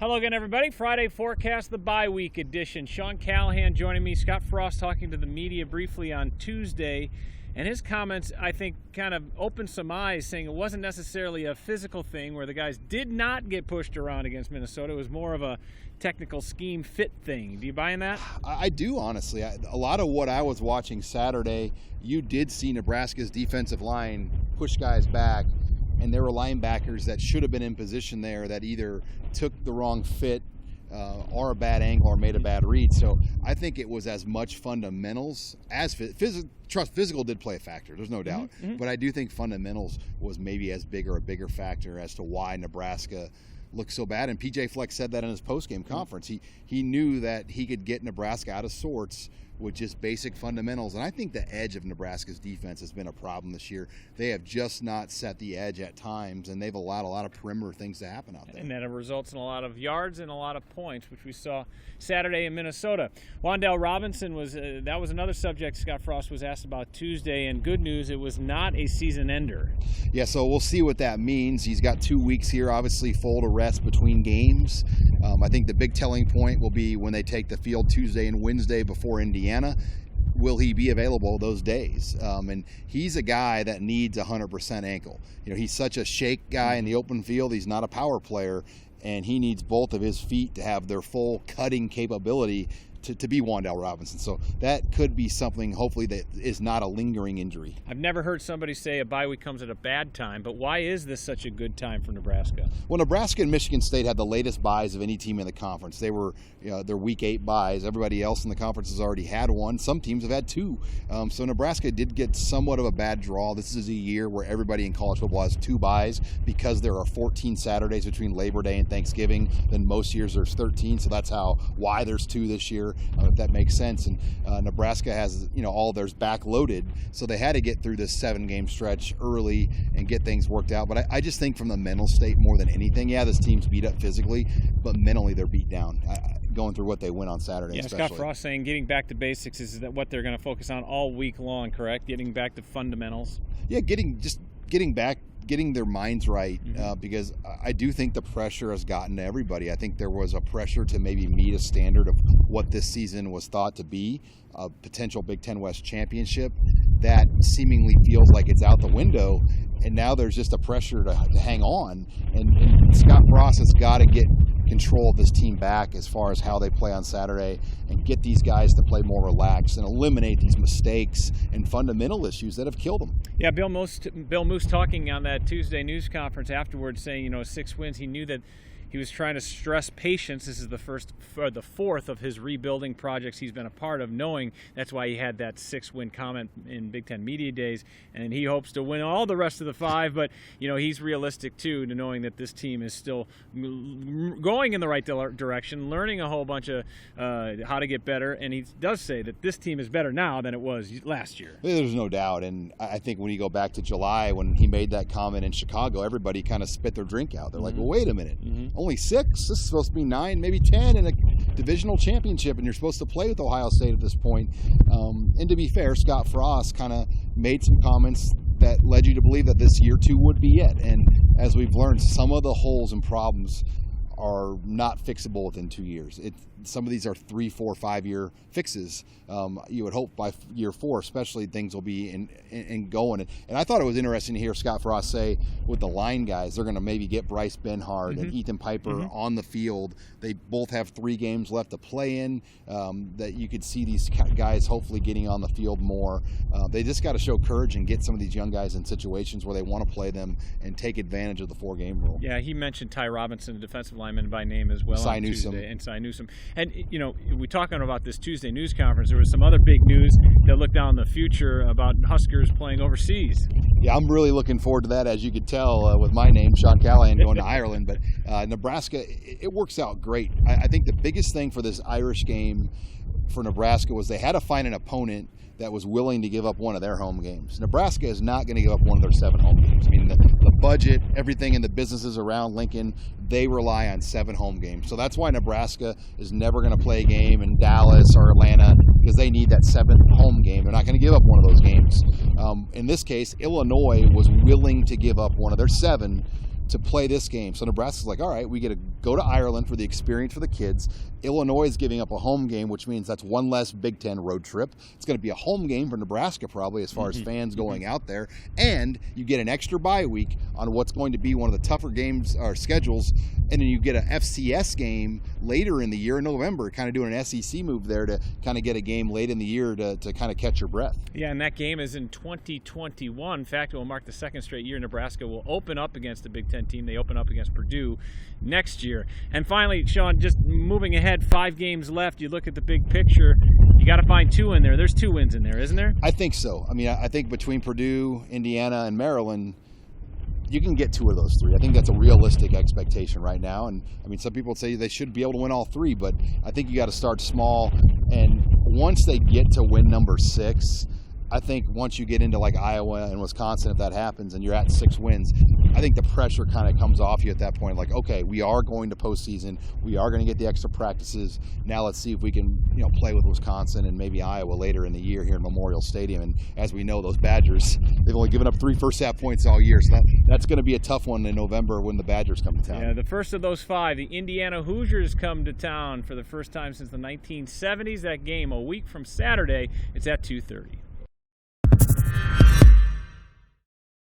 Hello again, everybody. Friday forecast, the bye week edition. Sean Callahan joining me. Scott Frost talking to the media briefly on Tuesday. And his comments, I think, kind of opened some eyes, saying it wasn't necessarily a physical thing where the guys did not get pushed around against Minnesota. It was more of a technical scheme fit thing. Do you buy in that? I do, honestly. A lot of what I was watching Saturday, you did see Nebraska's defensive line push guys back. And there were linebackers that should have been in position there that either took the wrong fit or a bad angle or made a bad read. So I think it was as much fundamentals as physical did play a factor. There's no doubt. But I do think fundamentals was maybe as big or a bigger factor as to why Nebraska looked so bad. And PJ Fleck said that in his postgame conference. He knew that he could get Nebraska out of sorts with just basic fundamentals. And I think the edge of Nebraska's defense has been a problem this year. They have just not set the edge at times, and they've allowed a lot of perimeter things to happen out there. And that results in a lot of yards and a lot of points, which we saw Saturday in Minnesota. Wan'Dale Robinson was that was another subject Scott Frost was asked about Tuesday, and good news, it was not a season ender. Yeah, so we'll see what that means. He's got 2 weeks here, obviously full to rest between games. I think the big telling point will be when they take the field Tuesday and Wednesday before Indiana. Will he be available those days? And he's a guy that needs 100% ankle. You know, he's such a shake guy in the open field. He's not a power player, and he needs both of his feet to have their full cutting capability to be Wan'Dale Robinson. So that could be something, hopefully, that is not a lingering injury. I've never heard somebody say a bye week comes at a bad time, but why is this such a good time for Nebraska? Well, Nebraska and Michigan State had the latest buys of any team in the conference. They were their Week 8 buys. Everybody else in the conference has already had one. Some teams have had 2. So Nebraska did get somewhat of a bad draw. This is a year where everybody in college football has 2 buys because there are 14 Saturdays between Labor Day and Thanksgiving. Then most years there's 13, so that's why there's 2 this year. If that makes sense. And Nebraska has, all theirs back-loaded, so they had to get through this 7-game stretch early and get things worked out. But I just think from the mental state more than anything, this team's beat up physically, but mentally they're beat down. Going through what they went on Saturday, especially. Scott Frost saying getting back to basics is that what they're going to focus on all week long, correct? Getting back to fundamentals? Yeah, getting back, getting their minds right, because I do think the pressure has gotten to everybody. I think there was a pressure to maybe meet a standard of what this season was thought to be, a potential Big Ten West championship that seemingly feels like it's out the window. And now there's just a pressure to hang on. And Scott Frost has got to get control of this team back as far as how they play on Saturday and get these guys to play more relaxed and eliminate these mistakes and fundamental issues that have killed them. Yeah, Bill Moose talking on that Tuesday news conference afterwards saying, 6 wins, he knew that he was trying to stress patience. This is the 4th of his rebuilding projects he's been a part of, knowing that's why he had that 6-win comment in Big Ten Media Days, and he hopes to win all the rest of the 5. But, he's realistic, too, to knowing that this team is still going in the right direction, learning a whole bunch of how to get better, and he does say that this team is better now than it was last year. There's no doubt, and I think when you go back to July when he made that comment in Chicago, everybody kind of spit their drink out. They're like, well, wait a minute. Only 6? This is supposed to be 9, maybe 10 in a divisional championship, and you're supposed to play with Ohio State at this point. And to be fair, Scott Frost kind of made some comments that led you to believe that this year 2 would be it. And as we've learned, some of the holes and problems are not fixable within 2 years. Some of these are 3, 4, 5-year fixes. You would hope by year 4, especially, things will be in going. And I thought it was interesting to hear Scott Frost say with the line guys, they're going to maybe get Bryce Benhart and Ethan Piper on the field. They both have 3 games left to play in. That you could see these guys hopefully getting on the field more. They just got to show courage and get some of these young guys in situations where they want to play them and take advantage of the 4-game rule. Yeah, he mentioned Ty Robinson, the defensive lineman, by name as well on Tuesday, and Cy Newsome. And, we talking about this Tuesday news conference, there was some other big news that looked down the future about Huskers playing overseas. Yeah, I'm really looking forward to that, as you could tell with my name, Sean Callahan, going to Ireland. But Nebraska, it works out great. I think the biggest thing for this Irish game for Nebraska was they had to find an opponent that was willing to give up one of their home games. Nebraska is not going to give up one of their 7 home games. I mean, the budget, everything in the businesses around Lincoln, they rely on 7 home games. So that's why Nebraska is never going to play a game in Dallas or Atlanta, because they need that 7th home game. They're not going to give up one of those games. In this case, Illinois was willing to give up one of their 7 to play this game. So Nebraska's like, all right, we get to go to Ireland for the experience for the kids. Illinois is giving up a home game, which means that's one less Big Ten road trip. It's going to be a home game for Nebraska probably as far as fans going out there. And you get an extra bye week on what's going to be one of the tougher games or schedules. And then you get an FCS game later in the year in November, kind of doing an SEC move there to kind of get a game late in the year to kind of catch your breath. Yeah, and that game is in 2021. In fact, it will mark the second straight year Nebraska will open up against a Big Ten team. They open up against Purdue next year. And finally, Sean, just moving ahead, 5 games left. You look at the big picture. You got to find 2 in there. There's 2 wins in there, isn't there? I think so. I mean, I think between Purdue, Indiana, and Maryland, you can get 2 of those 3. I think that's a realistic expectation right now. And I mean, some people say they should be able to win all 3, but I think you got to start small. And once they get to win number 6, I think once you get into like Iowa and Wisconsin, if that happens and you're at 6 wins, I think the pressure kind of comes off you at that point. Like, okay, we are going to postseason. We are going to get the extra practices. Now let's see if we can, play with Wisconsin and maybe Iowa later in the year here in Memorial Stadium. And as we know, those Badgers, they've only given up 3 first-half points all year. So that's going to be a tough one in November when the Badgers come to town. Yeah, the first of those 5, the Indiana Hoosiers come to town for the first time since the 1970s. That game a week from Saturday. It's at 2:30.